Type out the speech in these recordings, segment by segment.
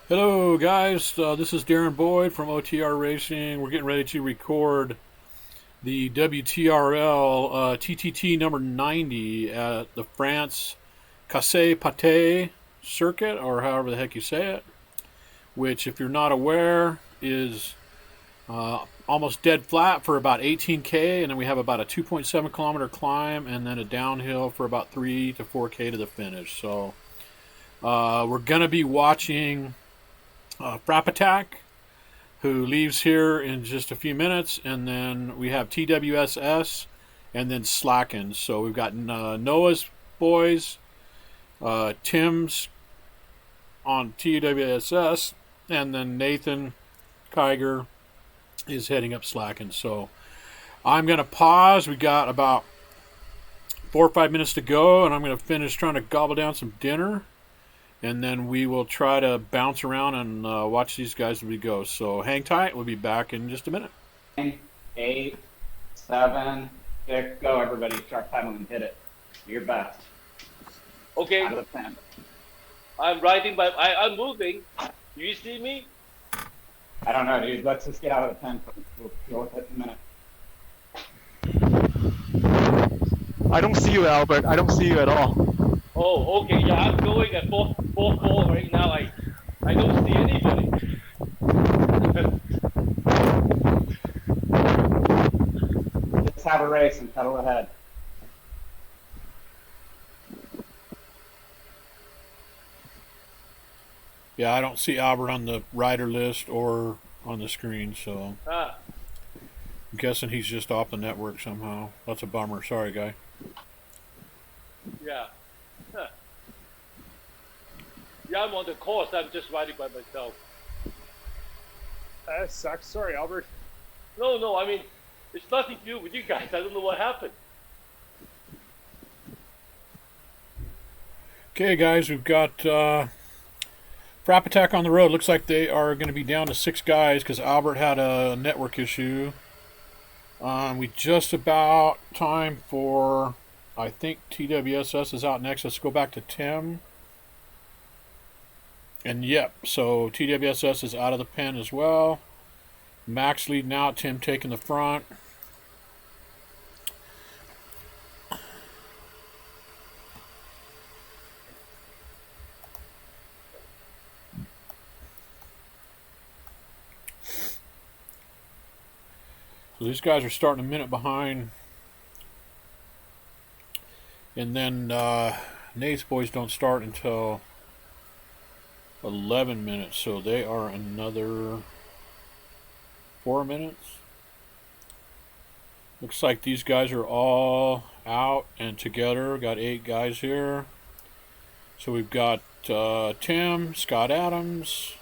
Hello, guys. This is Darren Boyd from OTR Racing. We're getting ready to record the WTRL TTT number 90 at the France Casse-Pattes circuit, or however the heck you say it, which, if you're not aware, is almost dead flat for about 18K, and then we have about a 2.7 kilometer climb, and then a downhill for about 3 to 4K to the finish. So we're going to be watching FrappAttak, who leaves here in just a few minutes, and then we have TWSS, and then Slakken. So we've got Noah's boys, Tim's on TWSS, and then Nathan Kiger is heading up Slakken. So I'm going to pause. We got about 4 or 5 minutes to go, and I'm going to finish trying to gobble down some dinner. And then we will try to bounce around and watch these guys as we go. So hang tight. We'll be back in just a minute. 9, 8, 7, 6, go everybody. Start pedaling. Hit it. Do your best. Okay, Out of the pen. I'm riding, but I'm moving. Do you see me? I don't know, dude. Let's just get out of the pen. We'll deal with it in a minute. I don't see you, Albert. I don't see you at all. Oh, okay. Yeah, I'm going at 4-4 right now. I don't see anybody. Let's have a race and pedal ahead. Yeah, I don't see Albert on the rider list or on the screen, so I'm guessing he's just off the network somehow. That's a bummer. Sorry, guy. Yeah. Huh. Yeah, I'm on the course. I'm just riding by myself. That sucks. Sorry, Albert. No. I mean, it's nothing to do with you guys. I don't know what happened. Okay, guys, we've got FrappAttak on the road. Looks like they are going to be down to 6 guys because Albert had a network issue. We just about time for, I think TWSS is out next. Let's go back to Tim. And yep, so TWSS is out of the pen as well. Max leading out, Tim taking the front. So these guys are starting a minute behind. And then Nate's boys don't start until 11 minutes, so they are another 4 minutes. Looks like these guys are all out and together. Got 8 guys here. So we've got Tim, Scott Adams,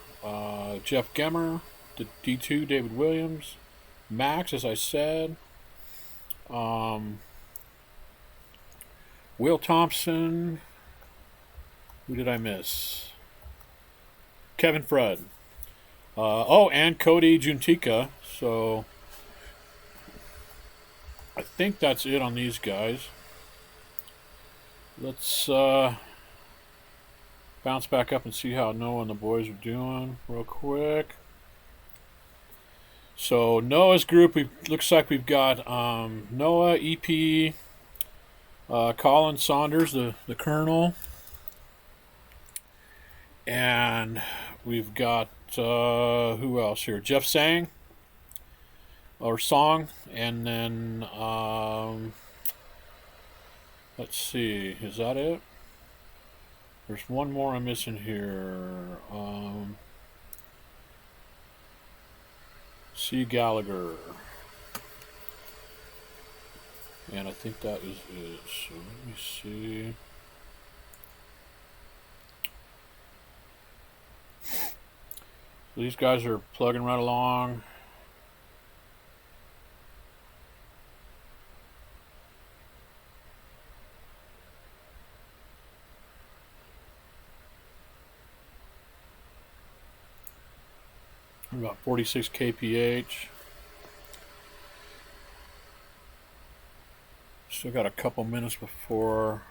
Jeff Gemmer, the D2, David Williams, Max, as I said, Will Thompson. Who did I miss? Kevin Fred. And Cody Juntika. So I think that's it on these guys. Let's bounce back up and see how Noah and the boys are doing real quick. So Noah's group, looks like we've got Noah, EP, Colin Saunders, the Colonel, and we've got who else here? Jeff Sang or Song, and then let's see, is that it? There's one more I'm missing here. C. Gallagher. And I think that is it. So let me see. So these guys are plugging right along. About 46 kph. Still got a couple minutes before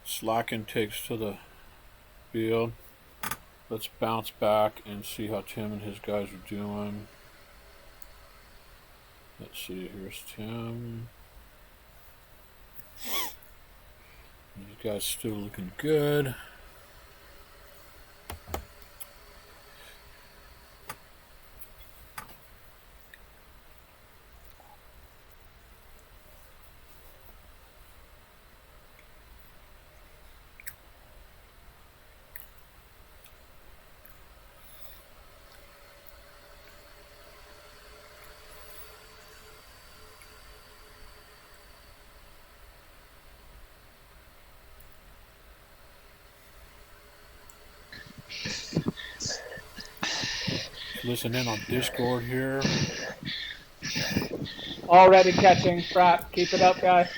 Slakken takes to the field. Let's bounce back and see how Tim and his guys are doing. Let's see, here's Tim. These guys still looking good. Listen in on Discord here. Already catching, Frapp. Keep it up, guys.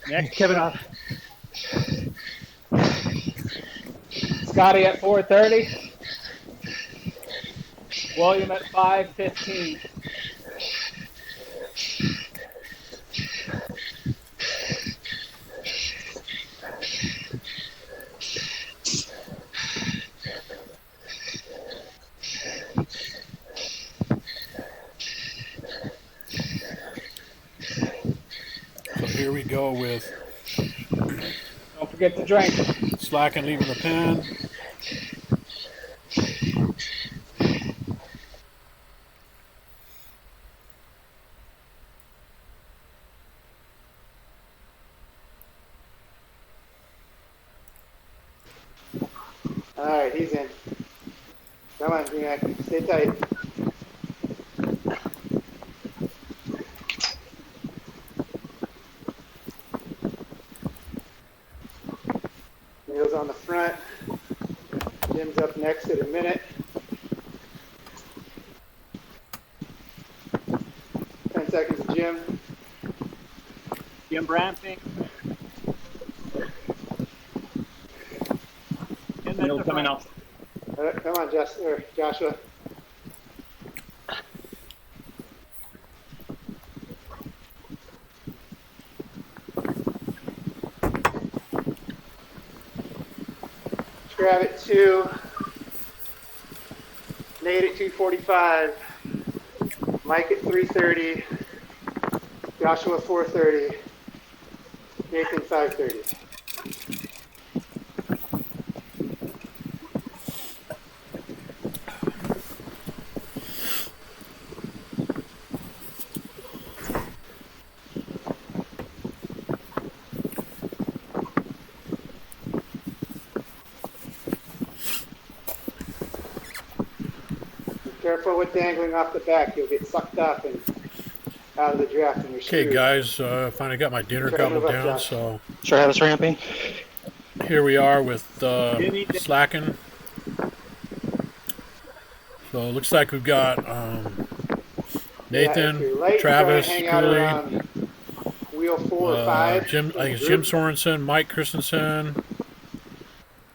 Next, Kevin off. Scotty at 4:30. William at 5:15. So here we go with Don't forget to drink. Slakken leaving the pen. All right, he's in. Come on, D-Mac. Stay tight. Neil's on the front. Jim's up next at a minute. 10 seconds to Jim. Jim Bramping. Neil coming up. All right, come on, Joshua. Grab at 2. Nate at 2:45. Mike at 3:30. Joshua 4:30. Nathan 5:30. Careful with dangling off the back. You'll get sucked up and out of the draft and you're Okay, screwed. guys, finally got my dinner Try to gobbled move up, down, Josh. so Sure, have us ramping. here we are with Slakken. So it looks like we've got Nathan, if you're late, Travis, try to hang out Cooley, around wheel 4 or 5. Jim. I think it's Jim Sorensen, Mike Christensen,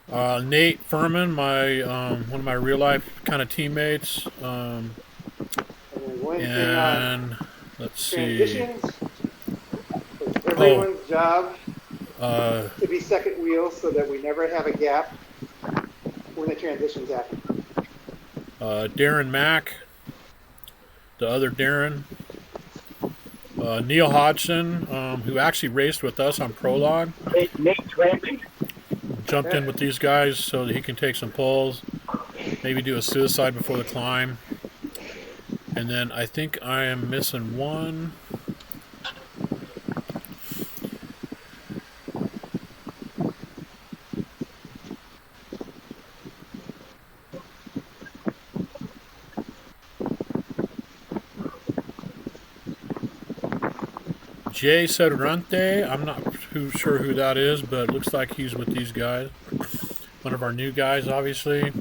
Nate Furman, my one of my real life kind of teammates, And then one thing on and let's see, transitions. It's everyone's job to be second wheel so that we never have a gap when the transitions happen. Darren Mack, the other Darren, Neil Hodgson, who actually raced with us on Prologue, Nate's ramping. jumped in with these guys so that he can take some pulls, maybe do a suicide before the climb. And then I think I am missing one. Jay Sedurante, I'm not too sure who that is, but it looks like he's with these guys. One of our new guys, obviously.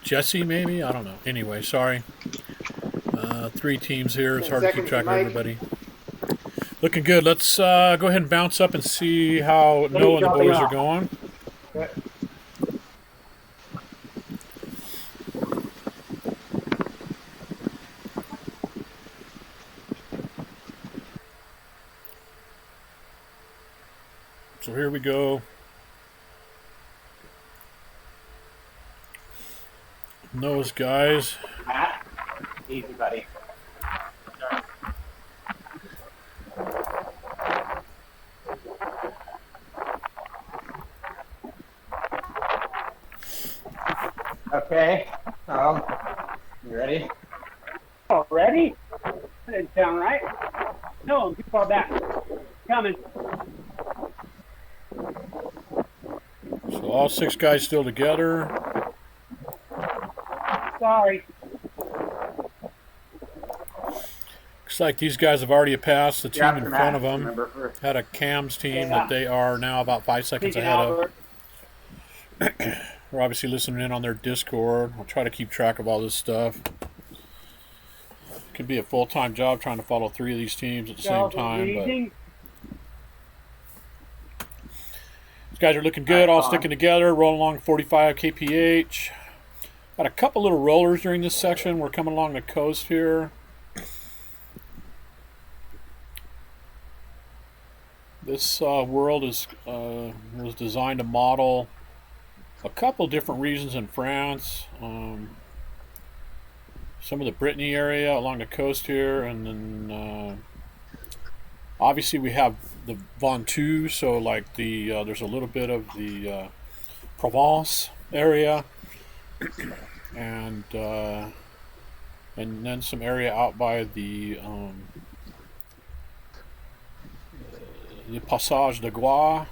Jesse, maybe? I don't know. Anyway, sorry. 3 teams here. It's hard to keep track of everybody. Looking good. Let's go ahead and bounce up and see how Noah and the boys are going. here we go. Those guys. Matt, easy, buddy. Okay, so, you ready? Oh, ready? That didn't sound right. No, I'm too far back. Coming. So all 6 guys still together. Sorry. Looks like these guys have already passed the You're team after in Matt, front of them. remember, first. Had a Cam's team Yeah. that they are now about 5 seconds Speaking ahead of. Albert. We're obviously listening in on their Discord. I'll try to keep track of all this stuff. Could be a full-time job trying to follow 3 of these teams at the same Y'all time, but reading? these guys are looking good, all sticking together, rolling along 45 kph. Got a couple little rollers during this section. We're coming along the coast here. This world was designed to model a couple different regions in France. Some of the Brittany area along the coast here, and then obviously we have the Ventoux, so like there's a little bit of the Provence area, and then some area out by the Passage de Gois,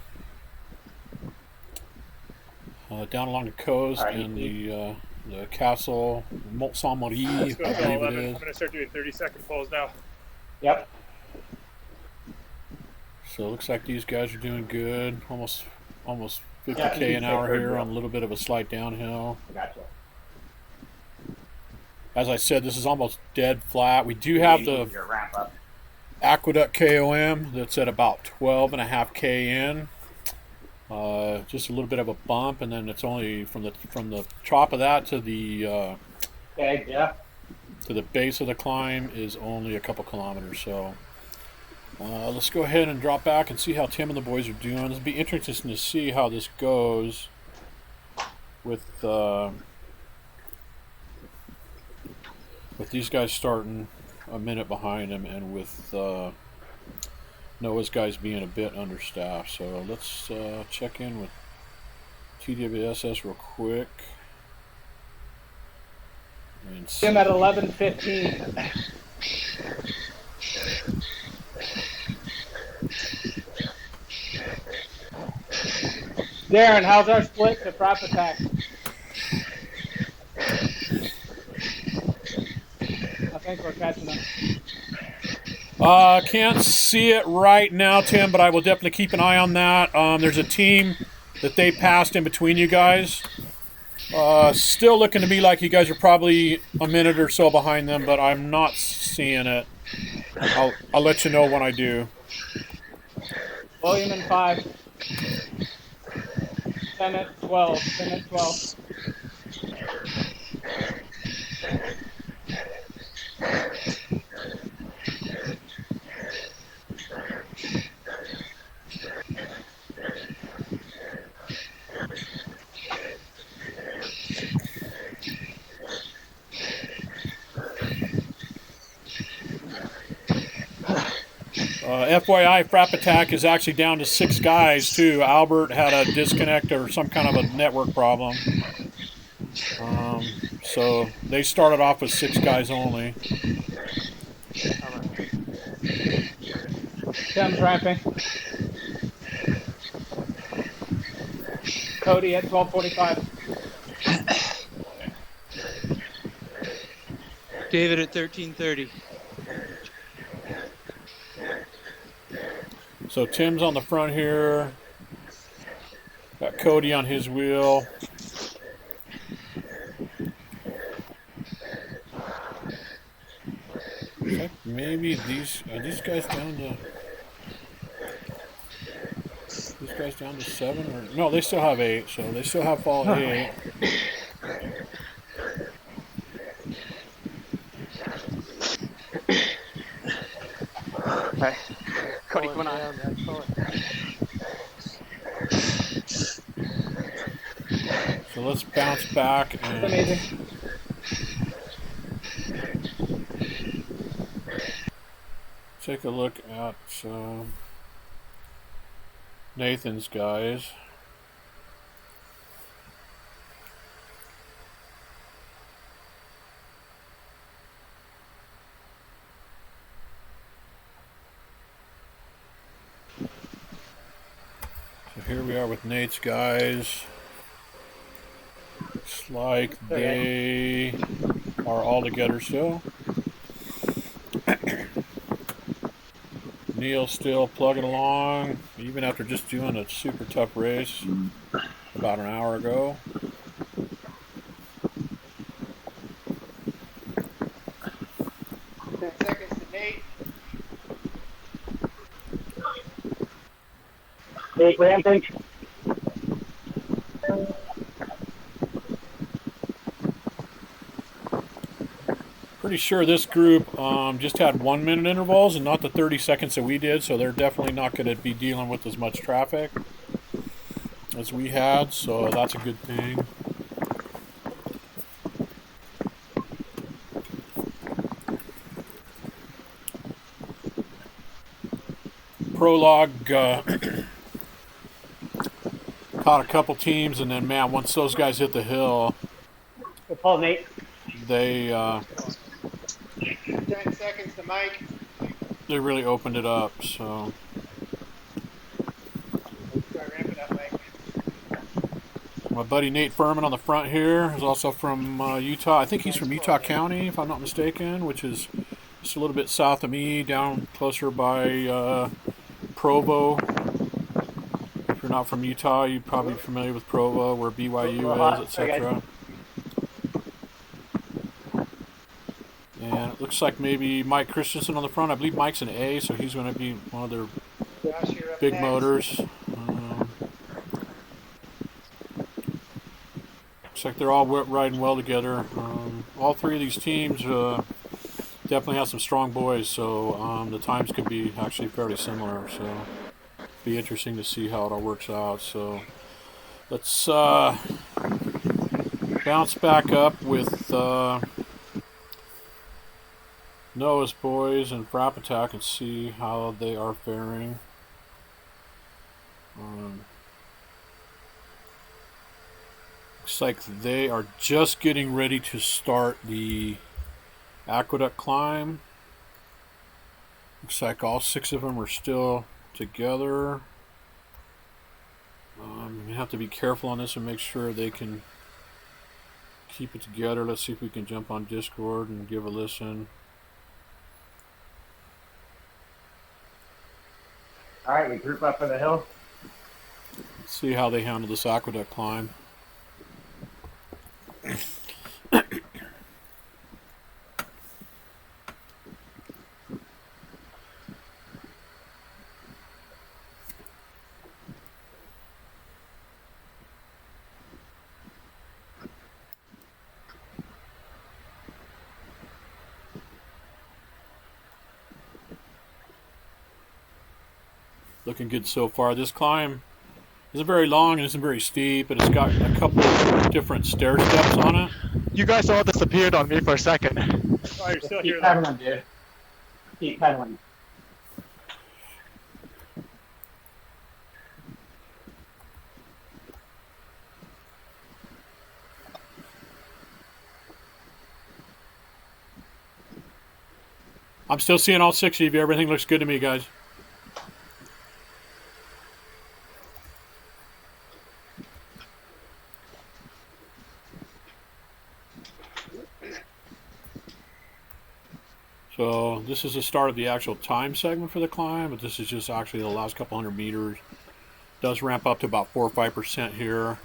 down along the coast, Alright, and the castle, Mont Saint Marie, I Let's go believe to it 11. is. I'm going to start doing 30-second pulls now. Yep. So it looks like these guys are doing good. Almost 50k Yeah, you an can hour take here her, on a little bit of a slight downhill. Gotcha. As I said, this is almost dead flat. We do have the Your ramp up. Aqueduct KOM that's at about 12.5k in. Just a little bit of a bump, and then it's only from the top of that to the Okay, yeah. to the base of the climb is only a couple kilometers. So let's go ahead and drop back and see how Tim and the boys are doing. It'll be interesting to see how this goes with these guys starting a minute behind him, and with Noah's guys being a bit understaffed. So let's check in with TWSS real quick. And see. Jim at 11:15. Darren, how's our split to FrappAttak? I think we're catching up. Can't see it right now, Tim, but I will definitely keep an eye on that. There's a team that they passed in between you guys. Still looking to me like you guys are probably a minute or so behind them, but I'm not seeing it. I'll let you know when I do. William in 5. 10 at 12. 10 at 12. FYI, FrappAttak is actually down to 6 guys too. Albert had a disconnect or some kind of a network problem. So they started off with 6 guys only. Tim's ramping. Cody at 12:45. David at 13:30. So Tim's on the front here. Got Cody on his wheel. Maybe these guys down to 7 or no? They still have 8, so they still have fall 8. Okay. Cody, come on. So let's bounce back and Amazing. take a look at Nathan's guys. So here we are with Nate's guys. Looks like they are all together still. Neil's still plugging along, even after just doing a super tough race about an hour ago. Seconds to Nate. Nate ramping. Pretty sure this group just had 1 minute intervals and not the 30 seconds that we did, so they're definitely not going to be dealing with as much traffic as we had, so that's a good thing. Prologue caught a couple teams, and then man, once those guys hit the hill, Good call, Nate. they 10 seconds to Mike. really opened it up. So Start ramping up, Mike. my buddy Nate Furman on the front here is also from Utah. I think he's from Utah County, if I'm not mistaken, which is just a little bit south of me, down closer by Provo. If you're not from Utah, you're probably familiar with Provo, where BYU is, etc. And it looks like maybe Mike Christensen on the front. I believe Mike's an A, so he's going to be one of their Josh, you're up big next. motors. Looks like they're all riding well together. All three of these teams definitely have some strong boys, so the times could be actually fairly similar. So be interesting to see how it all works out. So let's bounce back up with Noah's boys and FrappAttak and see how they are faring. Looks like they are just getting ready to start the aqueduct climb. Looks like all 6 of them are still together. You have to be careful on this and make sure they can keep it together. Let's see if we can jump on Discord and give a listen. All right, we group up for the hill. Let's see how they handle this aqueduct climb. Looking good so far. This climb isn't very long and isn't very steep, but it's got a couple of different stair steps on it. You guys all disappeared on me for a second. Oh, you're still Keep here, though. pedaling, dude. Keep pedaling. I'm still seeing all 6 of you. Everything looks good to me, guys. So this is the start of the actual time segment for the climb, but this is just actually the last couple hundred meters. It does ramp up to about 4 or 5% here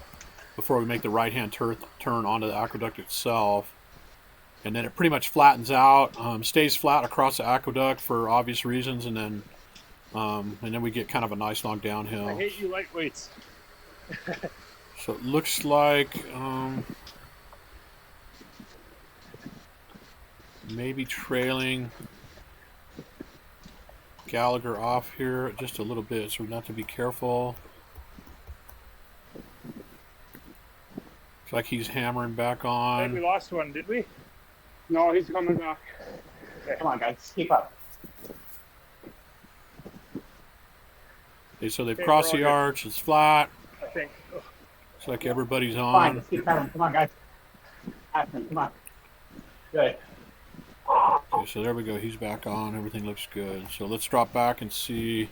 before we make the right-hand turn onto the aqueduct itself. And then it pretty much flattens out, stays flat across the aqueduct for obvious reasons, and then we get kind of a nice long downhill. I hate you lightweights. So it looks like maybe trailing Gallagher off here just a little bit, so we have to be careful. Looks like he's hammering back I think we on. lost one, did we? No, he's coming back. Come on, guys, keep up. Okay, so they've Okay, crossed we're the all good. arch. It's flat. I think. Oh, Looks like everybody's Fine, on. just keep pedaling. Come on, guys. Aspen, come on. Good. Okay, so there we go. He's back on. Everything looks good. So let's drop back and see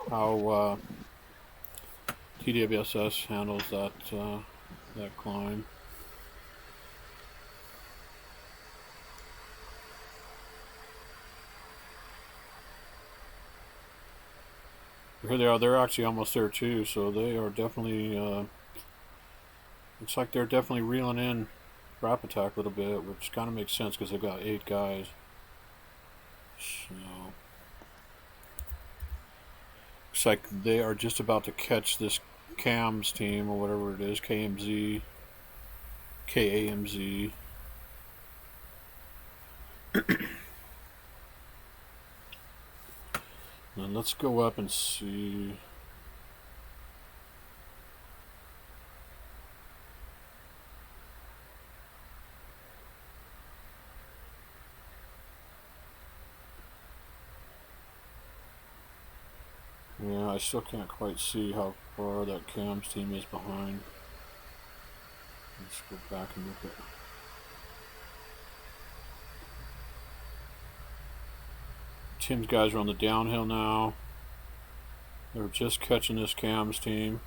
how TWSS handles that that climb. Here they are. They're actually almost there too. So they are definitely. Looks like they're definitely reeling in FrappAttak a little bit, which kind of makes sense because they've got 8 guys. So looks like they are just about to catch this CAMS team or whatever it is, KMZ, KAMZ. Then let's go up and see. Yeah, I still can't quite see how far that CAMS team is behind. Let's go back and look at. Tim's guys are on the downhill now. They're just catching this CAMS team.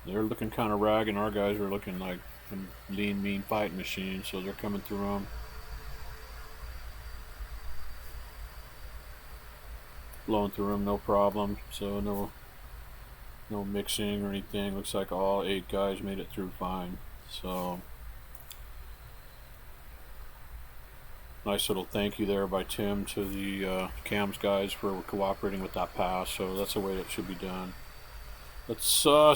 They're looking kind of ragged, and our guys are looking like a lean, mean fighting machine, so they're coming through them. Blowing through them, no problem. So no mixing or anything. Looks like all 8 guys made it through fine. So nice little thank you there by Tim to the CAMS guys for cooperating with that pass. So that's the way it should be done. Let's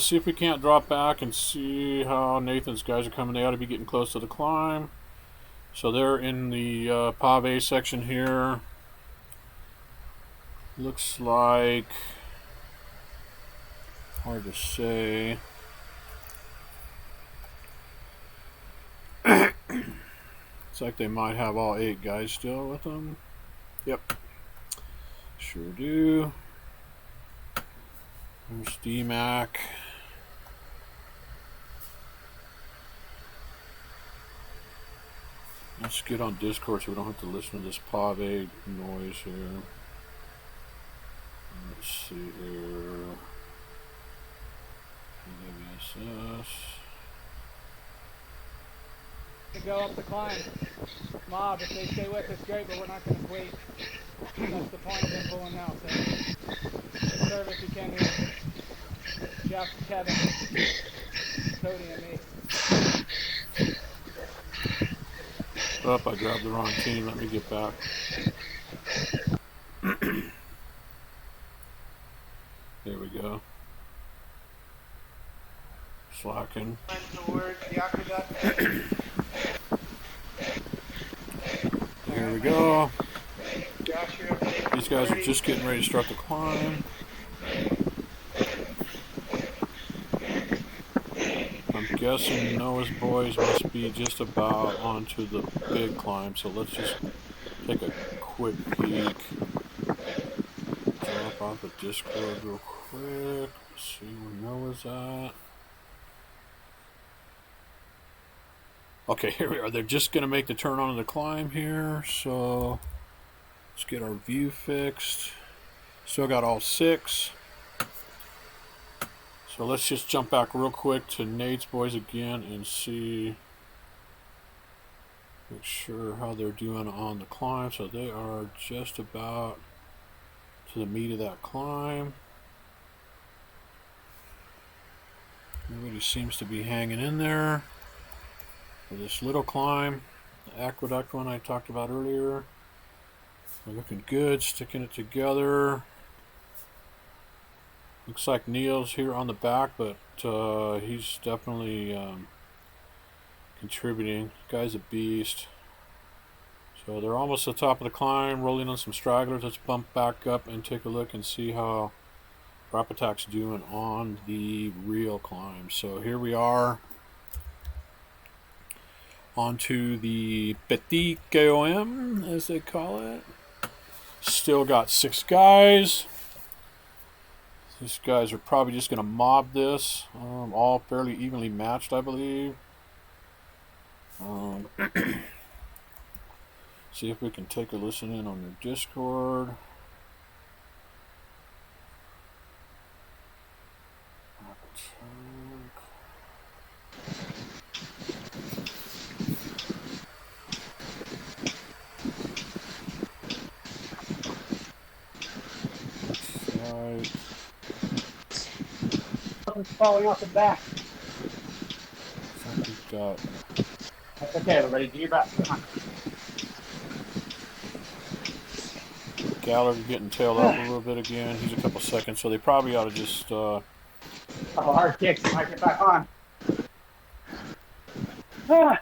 see if we can't drop back and see how Nathan's guys are coming. They ought to be getting close to the climb. So they're in the Pave section here. Looks like, hard to say. Looks like they might have all 8 guys still with them. Yep, sure do. There's DMAC. Let's get on Discord so we don't have to listen to this Pave noise here. Let's see here. TWSS. To go up the climb. Mob, if they stay with us, great, but we're not going to wait. That's the point of them pulling now. So, serve if you can here. Jeff, Kevin, Cody, and me. Oh, I grabbed the wrong team. Let me get back. There we go. Slakken. Here we go. These guys are just getting ready to start the climb. I'm guessing Noah's boys must be just about onto the big climb, so let's just take a quick peek. Drop off of Discord real quick. See where Noah's at. Okay, here we are. They're just going to make the turn onto the climb here, so let's get our view fixed. Still got all 6. So let's just jump back real quick to Nate's boys again and see, make sure how they're doing on the climb. So they are just about to the meat of that climb. Everybody seems to be hanging in there for this little climb. The aqueduct one I talked about earlier. They're looking good, sticking it together. Looks like Neil's here on the back, but he's definitely contributing. Guy's a beast. So they're almost at the top of the climb, rolling on some stragglers. Let's bump back up and take a look and see how FrappAttak's doing on the real climb. So here we are onto the Petit KOM, as they call it. Still got 6 guys. These guys are probably just going to mob this. All fairly evenly matched, I believe. See if we can take a listen in on your Discord. Something's falling off the back. We've got That's okay, everybody. Do your best. Come on. Gallagher getting tailed up a little bit again. He's a couple seconds, so they probably ought to just. Oh, hard kicks. You might get back on. Ah,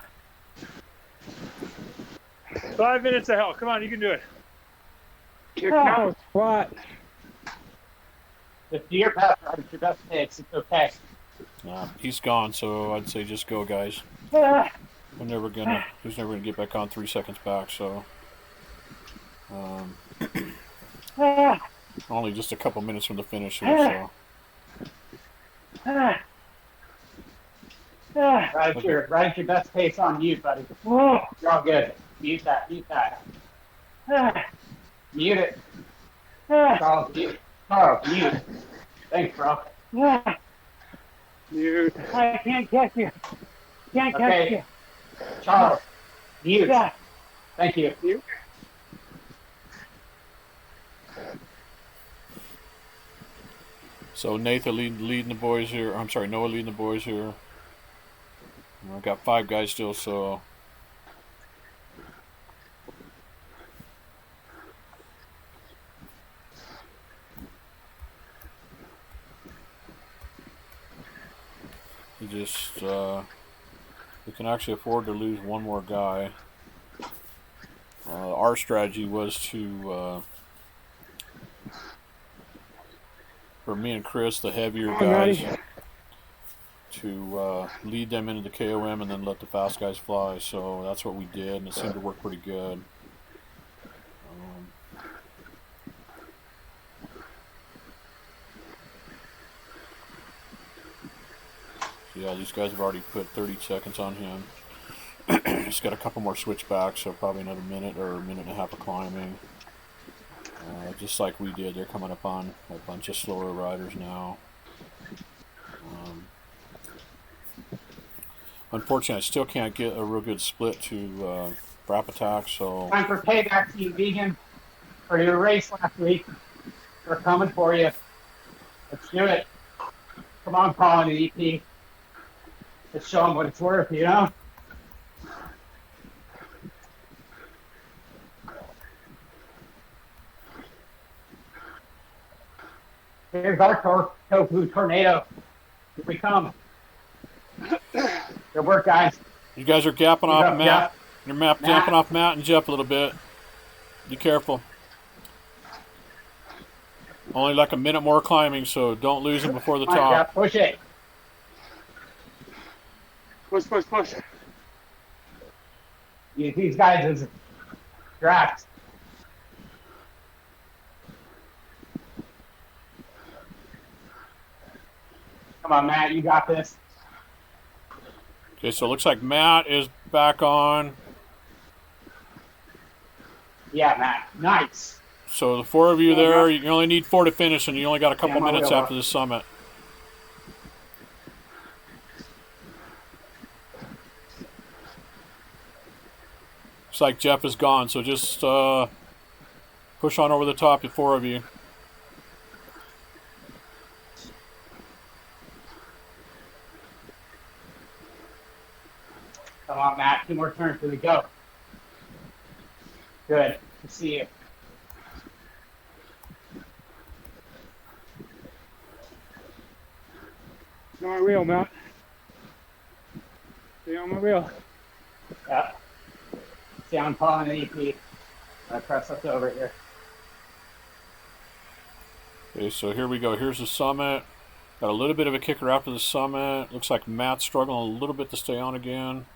5 minutes of hell. Come on, you can do it. here comes what? Just do your best, right? It's your best takes. It's okay. He's gone, so I'd say just go, guys. Ah, He's never gonna get back on 3 seconds back. So. ah, Only just a couple minutes from the finish here, so. ah, ah. Right your best pace on mute, buddy. Whoa. You're all good. Mute that. Mute that. Ah, Mute it. ah, Charles, mute. Charles, mute. Thanks, bro. ah. You. I can't catch you. Can't catch Okay. you. Charles, mute. Yeah. Thank you. So Nathan leading the boys here. I'm sorry, Noah leading the boys here. I've got 5 guys still, so. You just, we can actually afford to lose one more guy. Our strategy was to, for me and Chris, the heavier guys, to lead them into the KOM and then let the fast guys fly. So that's what we did, and it seemed to work pretty good. Yeah, these guys have already put 30 seconds on him. He's got a couple more switchbacks, so probably another minute or a minute and a half of climbing. Just like we did, they're coming up on a bunch of slower riders now. Unfortunately, I still can't get a real good split to FrappAttak, so. Time for payback, Team Vegan, for your race last week. We're coming for you. Let's do it. Come on, Paul and the EP. Let's show them what it's worth, you know? Here's our tofu tornado. Here we come. Good work, guys. You guys are gapping off Matt. Jeff. You're gapping off Matt and Jeff a little bit. Be careful. Only like a minute more climbing, so don't lose them before the Come on, top. Jeff, push it. Push. Use these guys as drafts. Come on, Matt, you got this. Okay, so it looks like Matt is back on. Yeah, Matt, nice. So the 4 of you there, you only need 4 to finish, and you only got a couple Yeah, my minutes wheel after the summit. Looks like Jeff is gone, so just push on over the top, the 4 of you. Come on, Matt, 2 more turns till we go. Good to see you. Stay on my wheel, Matt. Stay on my wheel. Yeah. See, I'm calling an EP. I press us over here. Okay, so here we go. Here's the summit. Got a little bit of a kicker after the summit. Looks like Matt's struggling a little bit to stay on again.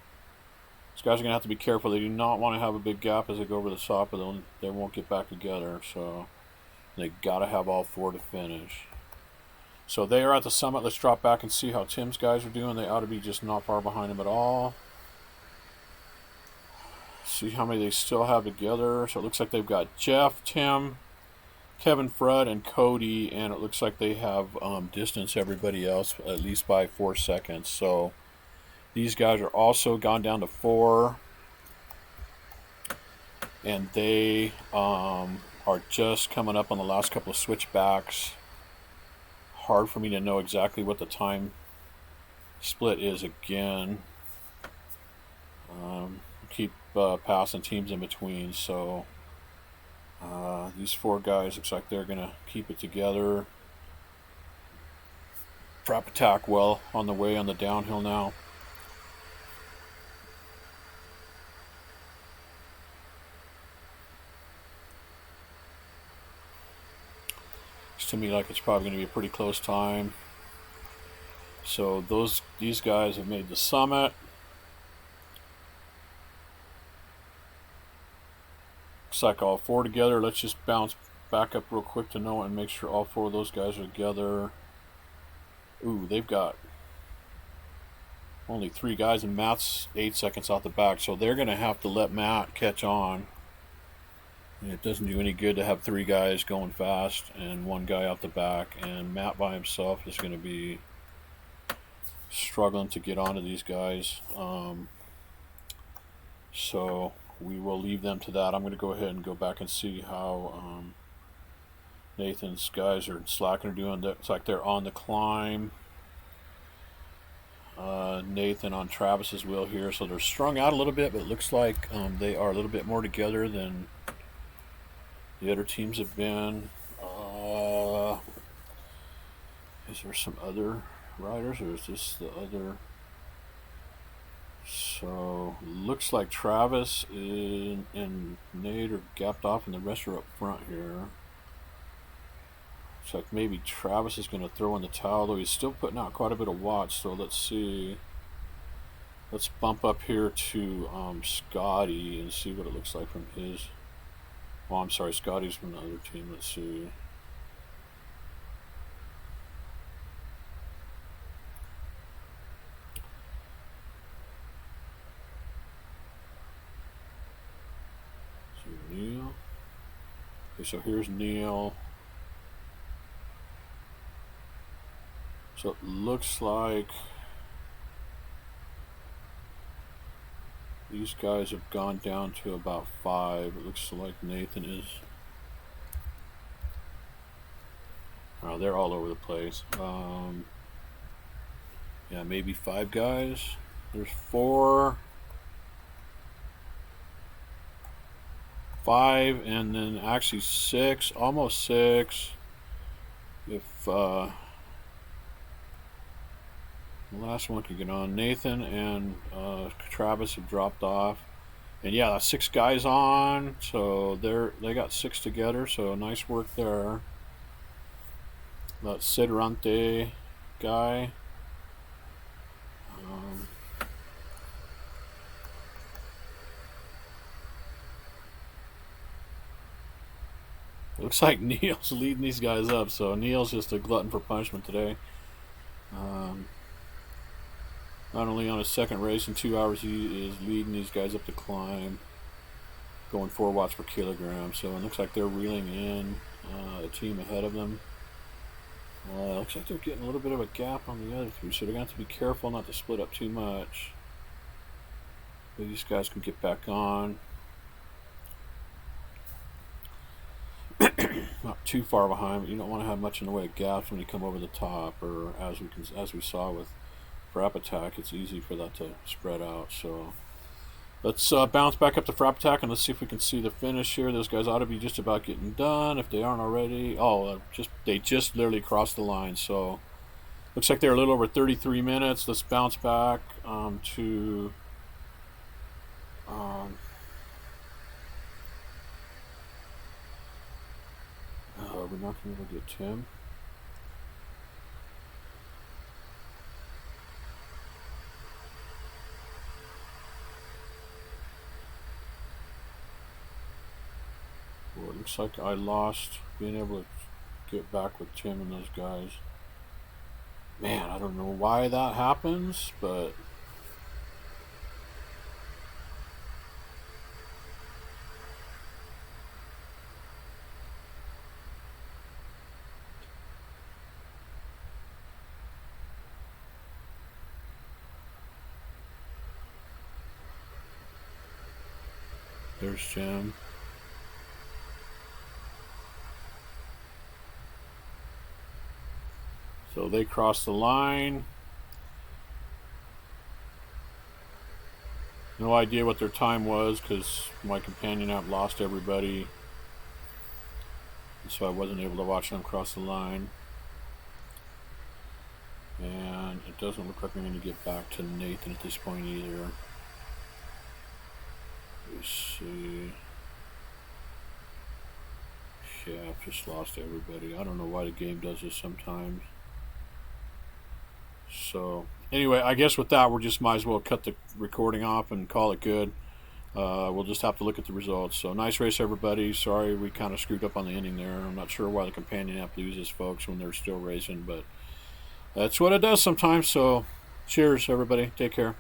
These guys are going to have to be careful. They do not want to have a big gap as they go over the top, but they won't get back together. So they got to have all four to finish. So they are at the summit. Let's drop back and see how Tim's guys are doing. They ought to be just not far behind him at all. See how many they still have together. So it looks like they've got Jeff, Tim, Kevin, Fred, and Cody, and it looks like they have distanced everybody else at least by 4 seconds. So these guys are also gone down to 4, and they are just coming up on the last couple of switchbacks. Hard for me to know exactly what the time split is again. Keep passing teams in between, so these 4 guys looks like they're gonna keep it together. FrappAttak well on the way on the downhill now. Looks to me like it's probably gonna be a pretty close time. So these guys have made the summit. Looks like all 4 together. Let's just bounce back up real quick to know and make sure all 4 of those guys are together. Ooh, they've got only 3 guys, and Matt's 8 seconds off the back, so they're going to have to let Matt catch on. And it doesn't do any good to have 3 guys going fast and 1 guy out the back, and Matt by himself is going to be struggling to get onto these guys. So we will leave them to that. I'm going to go ahead and go back and see how Nathan's guys are Slakken are doing. It's like they're on the climb. Nathan on Travis's wheel here, so they're strung out a little bit, but it looks like they are a little bit more together than the other teams have been. Is there some other riders, or is this the other? So looks like Travis and Nate are gapped off, and the rest are up front here. Looks like maybe Travis is going to throw in the towel, though he's still putting out quite a bit of watts. So let's see. Let's bump up here to Scotty and see what it looks like from his. Oh, I'm sorry, Scotty's from the other team. Let's see. Neil. Okay, so here's Neil. So it looks like these guys have gone down to about 5. It looks like Nathan is. Oh, they're all over the place. Yeah, maybe 5 guys. There's 4. 5, and then actually 6, almost 6. If the last one could get on, Nathan and Travis have dropped off, and yeah, that's 6 guys on. So they got 6 together. So nice work there. That Sidrante guy. Looks like Neil's leading these guys up, so Neil's just a glutton for punishment today. Not only on his second race in 2 hours, he is leading these guys up the climb, going 4 watts per kilogram. So it looks like they're reeling in a team ahead of them. Looks like they're getting a little bit of a gap on the other 3, so they're going to have to be careful not to split up too much. But these guys can get back on. Not too far behind, but you don't want to have much in the way of gaps when you come over the top, or as we saw with FrappAttak, it's easy for that to spread out. So let's bounce back up to FrappAttak and let's see if we can see the finish here. Those guys ought to be just about getting done if they aren't already. Oh, they just literally crossed the line. So looks like they're a little over 33 minutes. Let's bounce back to We're not going to get Tim. Well, it looks like I lost being able to get back with Tim and those guys. Man, I don't know why that happens, but there's Jim. So they crossed the line. No idea what their time was because my companion app lost everybody. So I wasn't able to watch them cross the line. And it doesn't look like I'm going to get back to Nathan at this point either. Let's see. Yeah, I've just lost everybody. I don't know why the game does this sometimes. So, anyway, I guess with that, we just might as well cut the recording off and call it good. We'll just have to look at the results. So, nice race, everybody. Sorry we kind of screwed up on the ending there. I'm not sure why the companion app loses folks when they're still racing, but that's what it does sometimes. So, cheers, everybody. Take care.